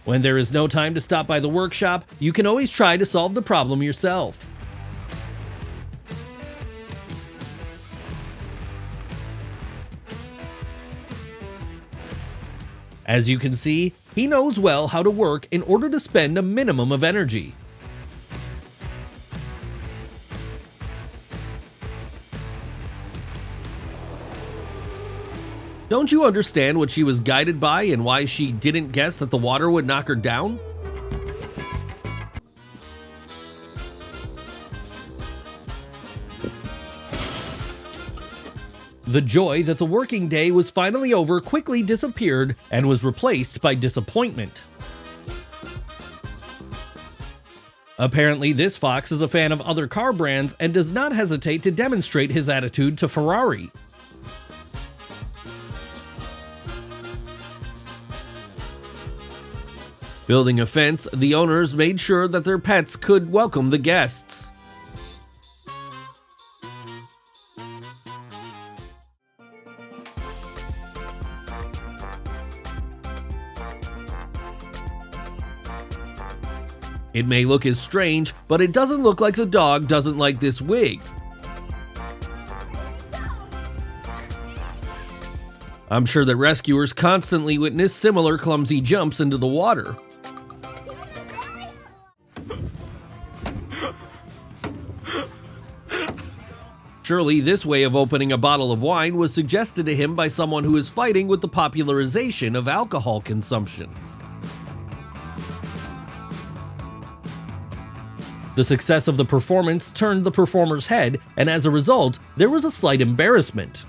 When there is no time to stop by the workshop, you can always try to solve the problem yourself. As you can see, he knows well how to work in order to spend a minimum of energy. Don't you understand what she was guided by and why she didn't guess that the water would knock her down? The joy that the working day was finally over quickly disappeared and was replaced by disappointment. Apparently, this fox is a fan of other car brands and does not hesitate to demonstrate his attitude to Ferrari. Building a fence, the owners made sure that their pets could welcome the guests. It may look as strange, but it doesn't look like the dog doesn't like this wig. I'm sure that rescuers constantly witness similar clumsy jumps into the water. Surely this way of opening a bottle of wine was suggested to him by someone who is fighting with the popularization of alcohol consumption. The success of the performance turned the performer's head, and as a result, there was a slight embarrassment.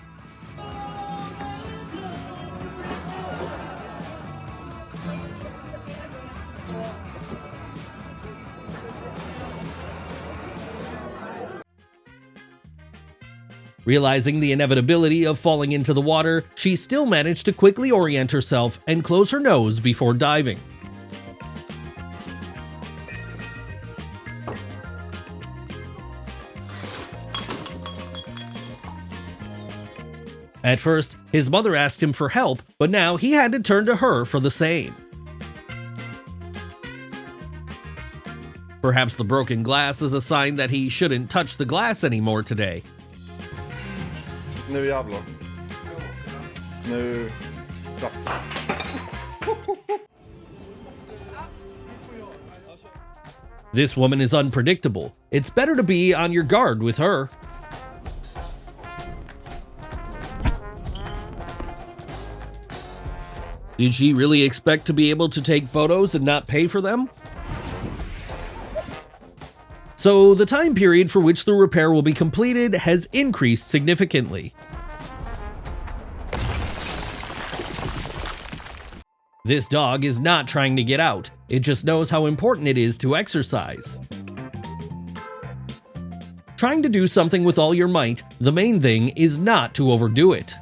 Realizing the inevitability of falling into the water, she still managed to quickly orient herself and close her nose before diving. At first, his mother asked him for help, but now he had to turn to her for the same. Perhaps the broken glass is a sign that he shouldn't touch the glass anymore today. Nu jävlar. Nu... This woman is unpredictable. It's better to be on your guard with her. Did she really expect to be able to take photos and not pay for them? So the time period for which the repair will be completed has increased significantly. This dog is not trying to get out, it just knows how important it is to exercise. Trying to do something with all your might, the main thing is not to overdo it.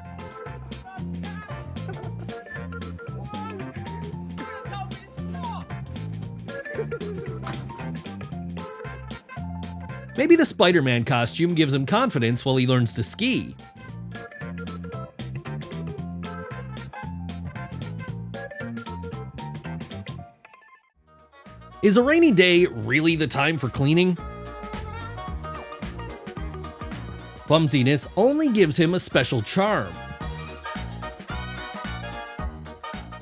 Maybe the Spider-Man costume gives him confidence while he learns to ski. Is a rainy day really the time for cleaning? Clumsiness only gives him a special charm.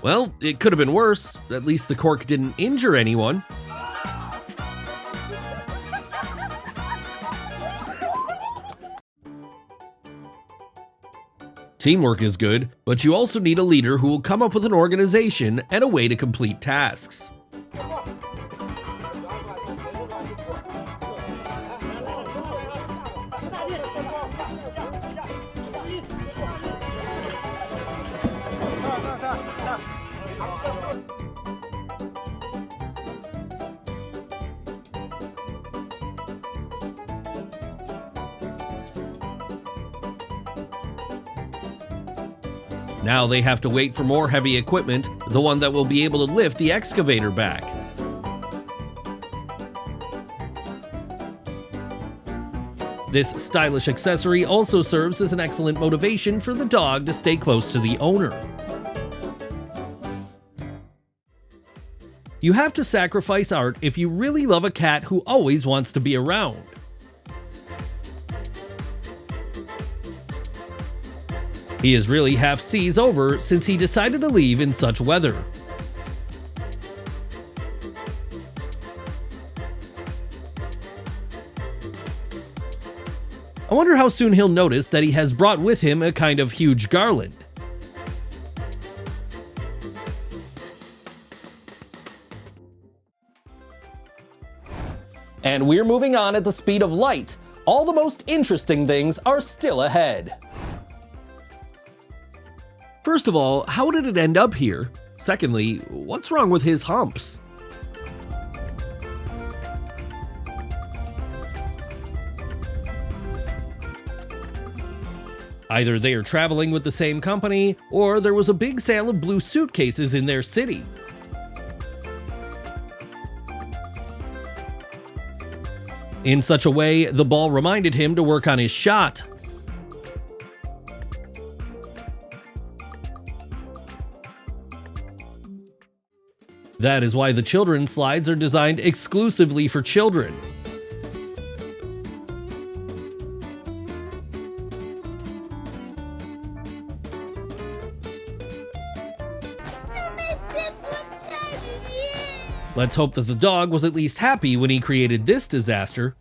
Well, it could have been worse. At least the cork didn't injure anyone. Teamwork is good, but you also need a leader who will come up with an organization and a way to complete tasks. Now they have to wait for more heavy equipment, the one that will be able to lift the excavator back. This stylish accessory also serves as an excellent motivation for the dog to stay close to the owner. You have to sacrifice art if you really love a cat who always wants to be around. He is really half seas over since he decided to leave in such weather. I wonder how soon he'll notice that he has brought with him a kind of huge garland. And we're moving on at the speed of light. All the most interesting things are still ahead. First of all, how did it end up here? Secondly, what's wrong with his humps? Either they are traveling with the same company, or there was a big sale of blue suitcases in their city. In such a way, the ball reminded him to work on his shot. That is why the children's slides are designed exclusively for children. Let's hope that the dog was at least happy when he created this disaster.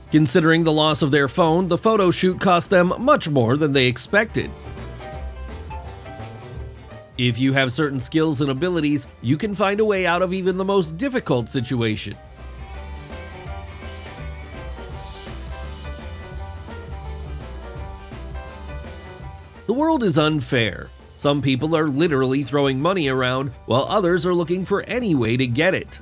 Considering the loss of their phone, the photo shoot cost them much more than they expected. If you have certain skills and abilities, you can find a way out of even the most difficult situation. The world is unfair. Some people are literally throwing money around, while others are looking for any way to get it.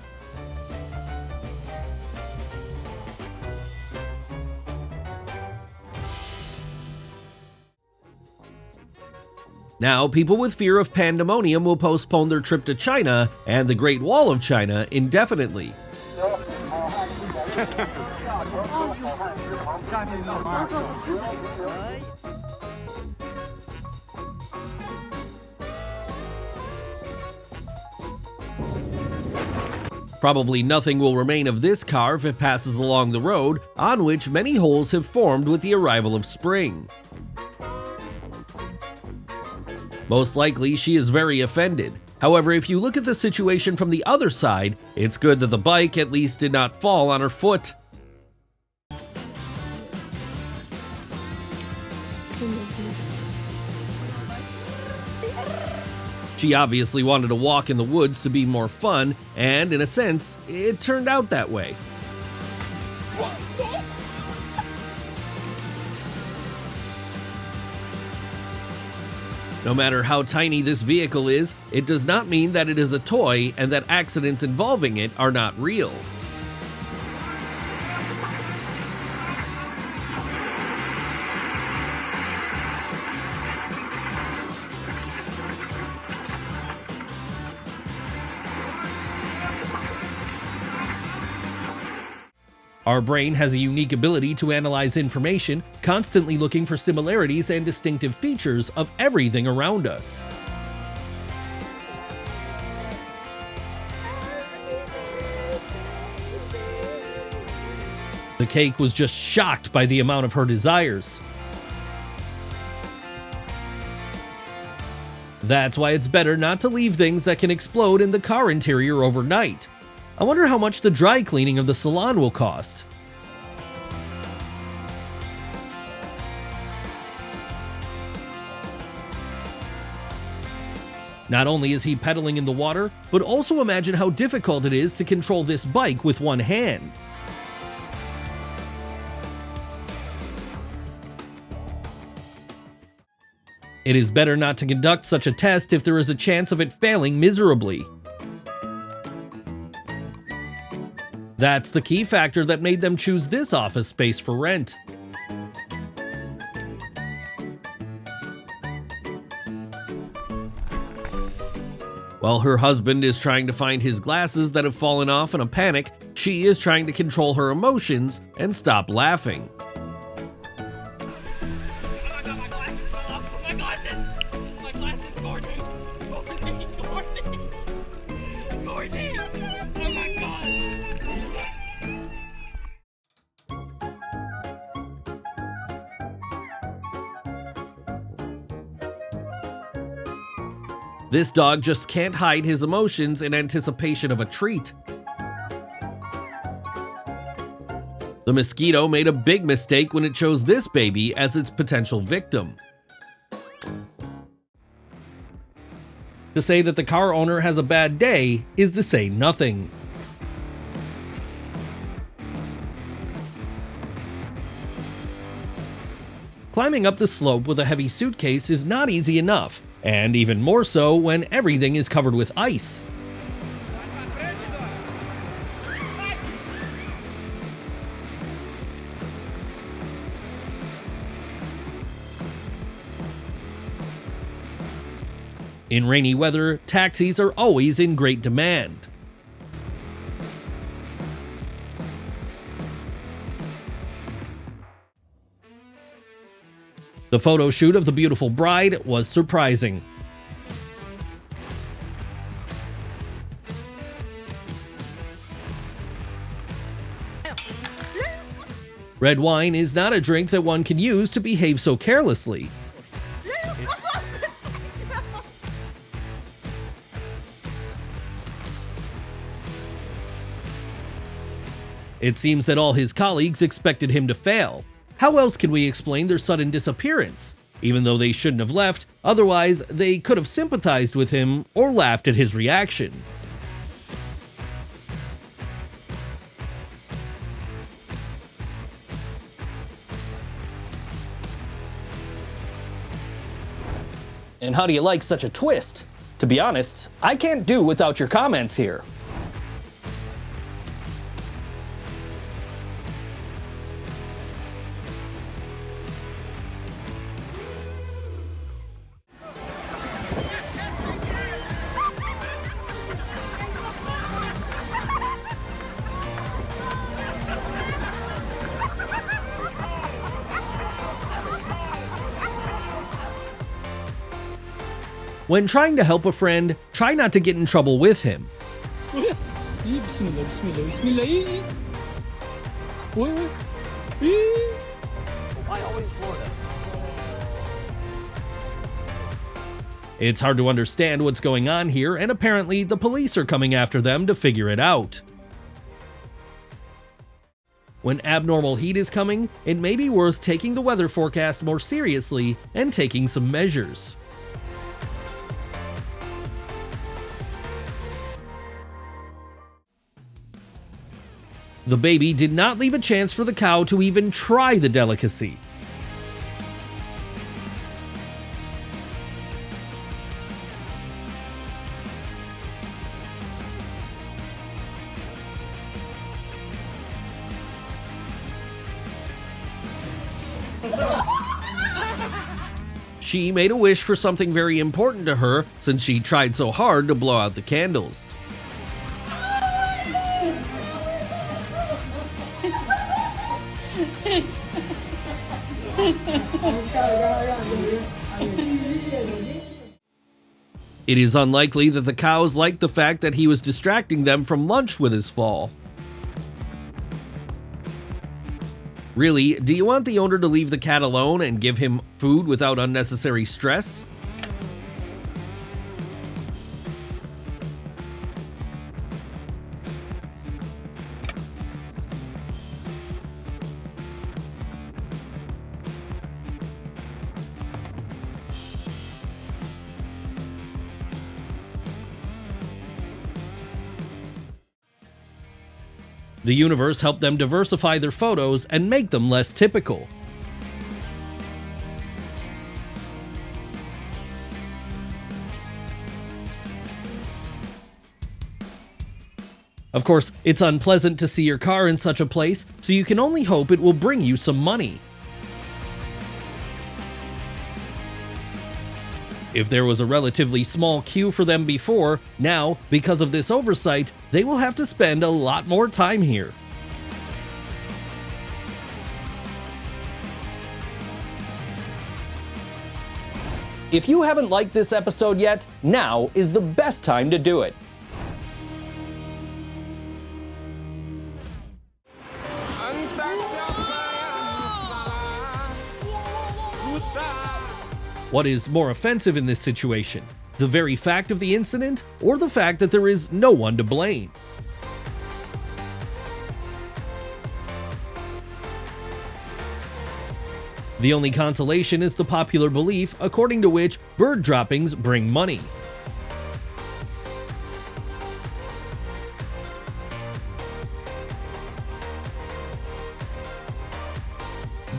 Now, people with fear of pandemonium will postpone their trip to China and the Great Wall of China indefinitely. Probably nothing will remain of this car if it passes along the road, on which many holes have formed with the arrival of spring. Most likely, she is very offended. However, if you look at the situation from the other side, it's good that the bike at least did not fall on her foot. She obviously wanted to walk in the woods to be more fun, and in a sense, it turned out that way. No matter how tiny this vehicle is, it does not mean that it is a toy and that accidents involving it are not real. Our brain has a unique ability to analyze information, constantly looking for similarities and distinctive features of everything around us. The cake was just shocked by the amount of her desires. That's why it's better not to leave things that can explode in the car interior overnight. I wonder how much the dry cleaning of the salon will cost. Not only is he pedaling in the water, but also imagine how difficult it is to control this bike with one hand. It is better not to conduct such a test if there is a chance of it failing miserably. That's the key factor that made them choose this office space for rent. While her husband is trying to find his glasses that have fallen off in a panic, she is trying to control her emotions and stop laughing. This dog just can't hide his emotions in anticipation of a treat. The mosquito made a big mistake when it chose this baby as its potential victim. To say that the car owner has a bad day is to say nothing. Climbing up the slope with a heavy suitcase is not easy enough, and even more so when everything is covered with ice. In rainy weather, taxis are always in great demand. The photo shoot of the beautiful bride was surprising. Red wine is not a drink that one can use to behave so carelessly. It seems that all his colleagues expected him to fail. How else can we explain their sudden disappearance? Even though they shouldn't have left, otherwise they could have sympathized with him or laughed at his reaction. And how do you like such a twist? To be honest, I can't do without your comments here. When trying to help a friend, try not to get in trouble with him. Why always Florida? It's hard to understand what's going on here, and apparently the police are coming after them to figure it out. When abnormal heat is coming, it may be worth taking the weather forecast more seriously and taking some measures. The baby did not leave a chance for the cow to even try the delicacy. She made a wish for something very important to her since she tried so hard to blow out the candles. It is unlikely that the cows liked the fact that he was distracting them from lunch with his fall. Really, do you want the owner to leave the cat alone and give him food without unnecessary stress? The universe helped them diversify their photos and make them less typical. Of course, it's unpleasant to see your car in such a place, so you can only hope it will bring you some money. If there was a relatively small queue for them before, now, because of this oversight, they will have to spend a lot more time here. If you haven't liked this episode yet, now is the best time to do it. What is more offensive in this situation? the very fact of the incident, or the fact that there is no one to blame? The only consolation is the popular belief according to which bird droppings bring money.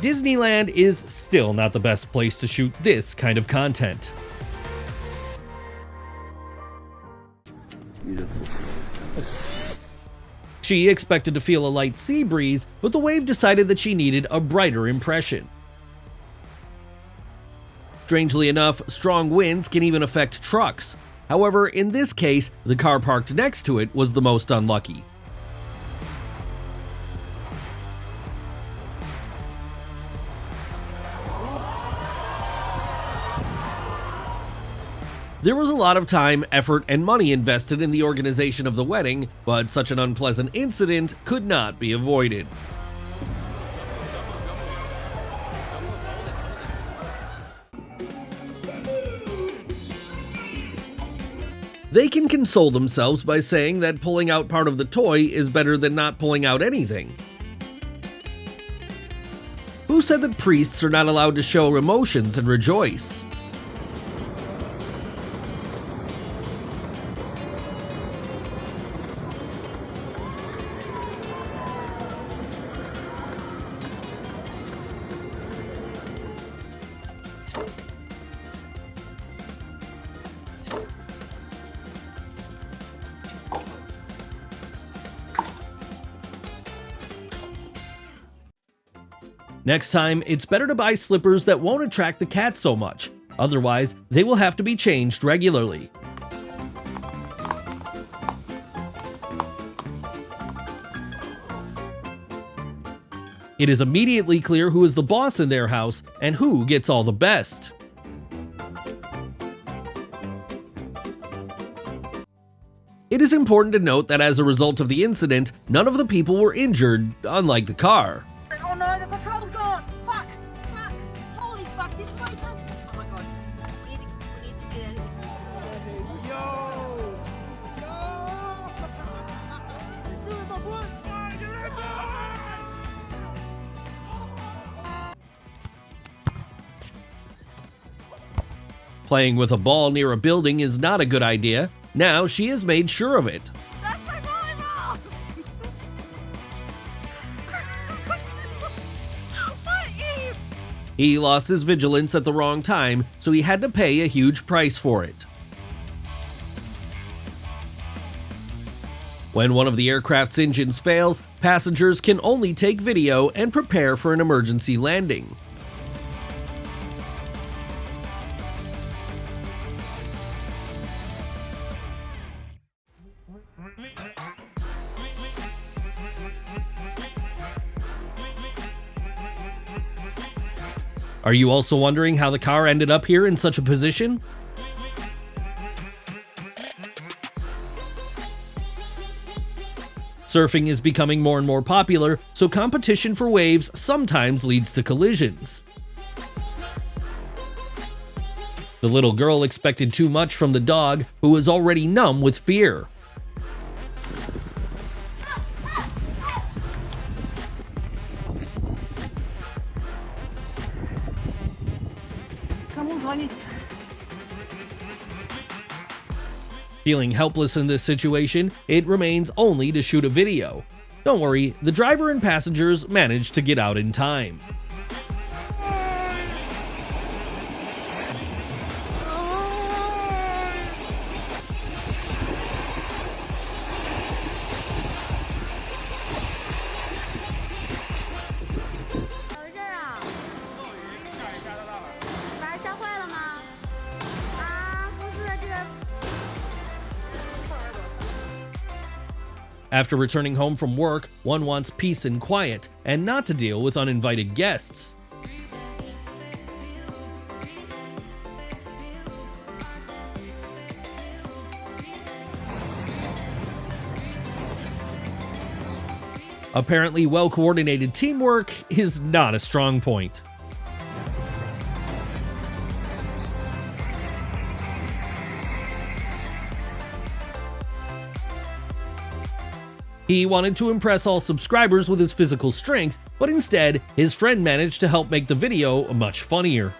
Disneyland is still not the best place to shoot this kind of content. She expected to feel a light sea breeze, but the wave decided that she needed a brighter impression. Strangely enough, strong winds can even affect trucks. However, in this case, the car parked next to it was the most unlucky. There was a lot of time, effort, and money invested in the organization of the wedding, but such an unpleasant incident could not be avoided. They can console themselves by saying that pulling out part of the toy is better than not pulling out anything. Who said that priests are not allowed to show emotions and rejoice? Next time, it's better to buy slippers that won't attract the cat so much. Otherwise, they will have to be changed regularly. It is immediately clear who is the boss in their house and who gets all the best. It is important to note that as a result of the incident, none of the people were injured, unlike the car. Oh no, the control's gone! Fuck! Fuck! Holy fuck, this is my turn! Oh my god. We need to get out of here. Yo! Playing with a ball near a building is not a good idea. Now she has made sure of it. That's my volleyball! What idiot! He lost his vigilance at the wrong time, so he had to pay a huge price for it. When one of the aircraft's engines fails, passengers can only take video and prepare for an emergency landing. Are you also wondering how the car ended up here in such a position? Surfing is becoming more and more popular, so competition for waves sometimes leads to collisions. The little girl expected too much from the dog, who was already numb with fear. Come on, honey. Feeling helpless in this situation, it remains only to shoot a video. Don't worry, the driver and passengers managed to get out in time. After returning home from work, one wants peace and quiet, and not to deal with uninvited guests. Apparently, well-coordinated teamwork is not a strong point. He wanted to impress all subscribers with his physical strength, but instead, his friend managed to help make the video much funnier.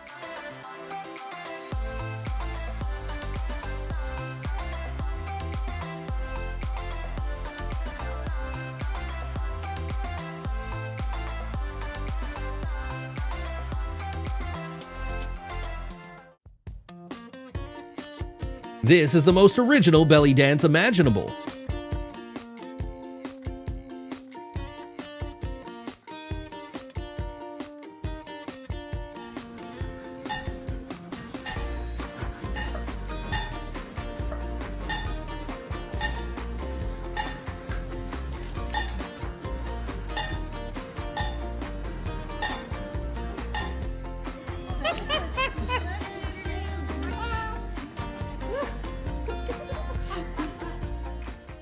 This is the most original belly dance imaginable.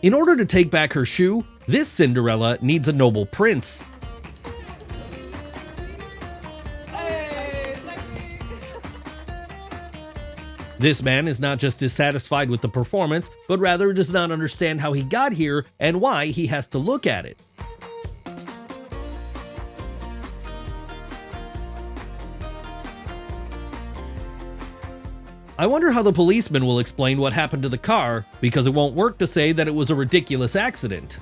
In order to take back her shoe, this Cinderella needs a noble prince. This man is not just dissatisfied with the performance, but rather does not understand how he got here and why he has to look at it. I wonder how the policeman will explain what happened to the car, because it won't work to say that it was a ridiculous accident.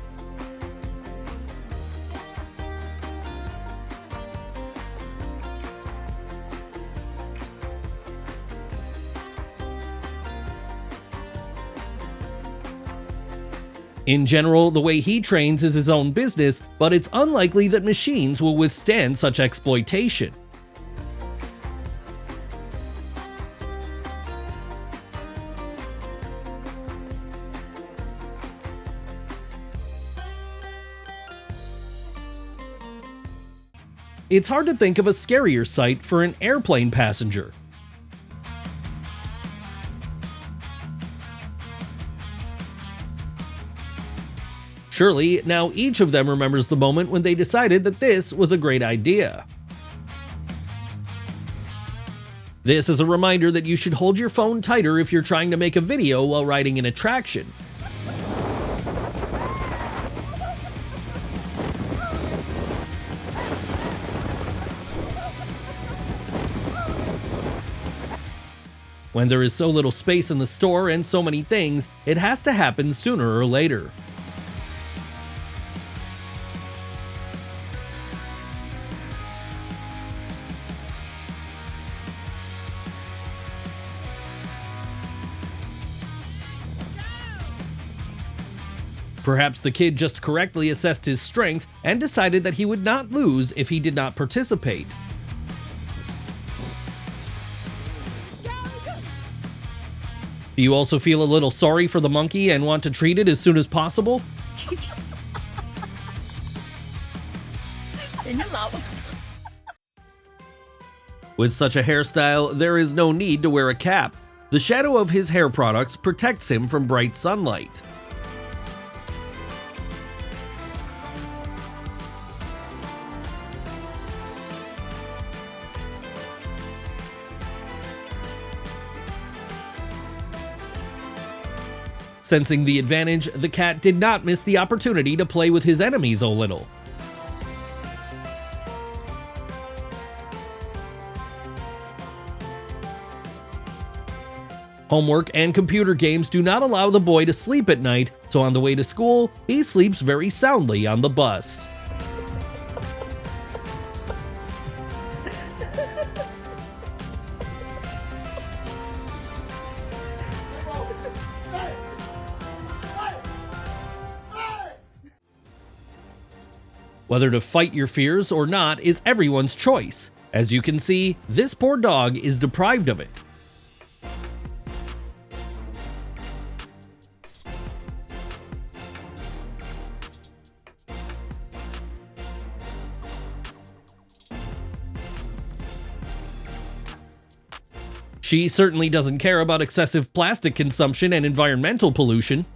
In general, the way he trains is his own business, but it's unlikely that machines will withstand such exploitation. It's hard to think of a scarier sight for an airplane passenger. Surely, now each of them remembers the moment when they decided that this was a great idea. This is a reminder that you should hold your phone tighter if you're trying to make a video while riding an attraction. When there is so little space in the store and so many things, it has to happen sooner or later. Perhaps the kid just correctly assessed his strength and decided that he would not lose if he did not participate. Do you also feel a little sorry for the monkey and want to treat it as soon as possible? With such a hairstyle, there is no need to wear a cap. The shadow of his hair products protects him from bright sunlight. Sensing the advantage, the cat did not miss the opportunity to play with his enemies a little. Homework and computer games do not allow the boy to sleep at night, so on the way to school, he sleeps very soundly on the bus. Whether to fight your fears or not is everyone's choice. As you can see, this poor dog is deprived of it. She certainly doesn't care about excessive plastic consumption and environmental pollution.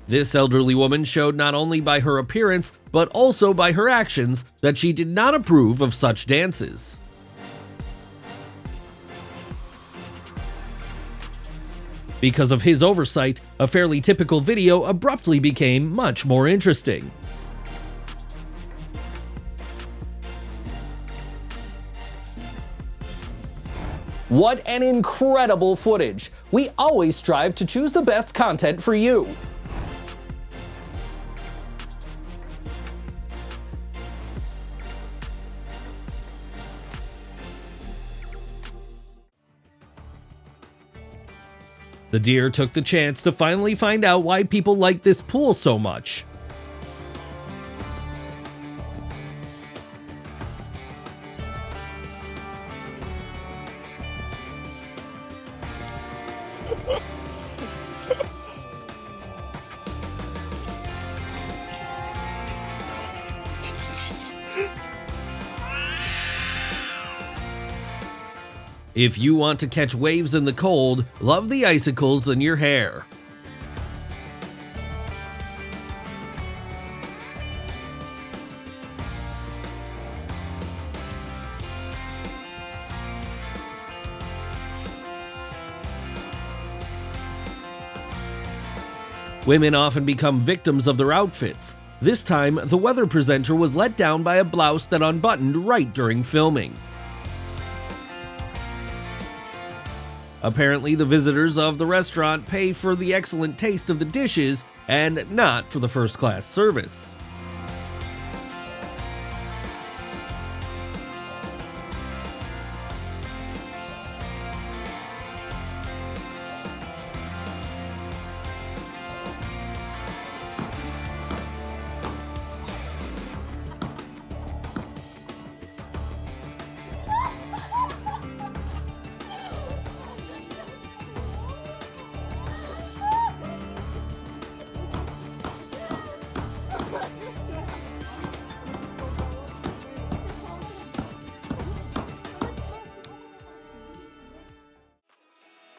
This elderly woman showed not only by her appearance, but also by her actions that she did not approve of such dances. Because of his oversight, a fairly typical video abruptly became much more interesting. What an incredible footage! We always strive to choose the best content for you. The deer took the chance to finally find out why people like this pool so much. If you want to catch waves in the cold, love the icicles in your hair. Women often become victims of their outfits. This time, the weather presenter was let down by a blouse that unbuttoned right during filming. Apparently, the visitors of the restaurant pay for the excellent taste of the dishes and not for the first-class service.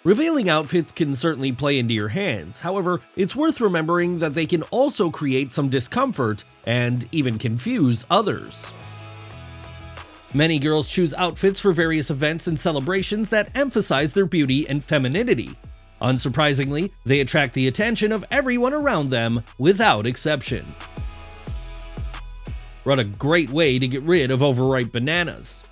Revealing outfits can certainly play into your hands, however, it's worth remembering that they can also create some discomfort and even confuse others. Many girls choose outfits for various events and celebrations that emphasize their beauty and femininity. Unsurprisingly, they attract the attention of everyone around them without exception. What a great way to get rid of overripe bananas.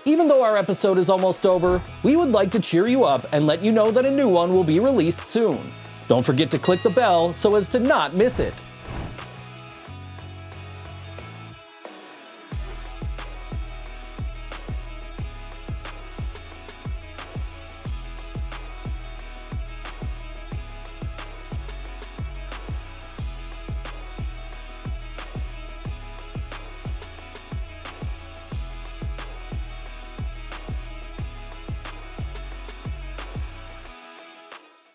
Even though our episode is almost over, we would like to cheer you up and let you know that a new one will be released soon. Don't forget to click the bell so as to not miss it.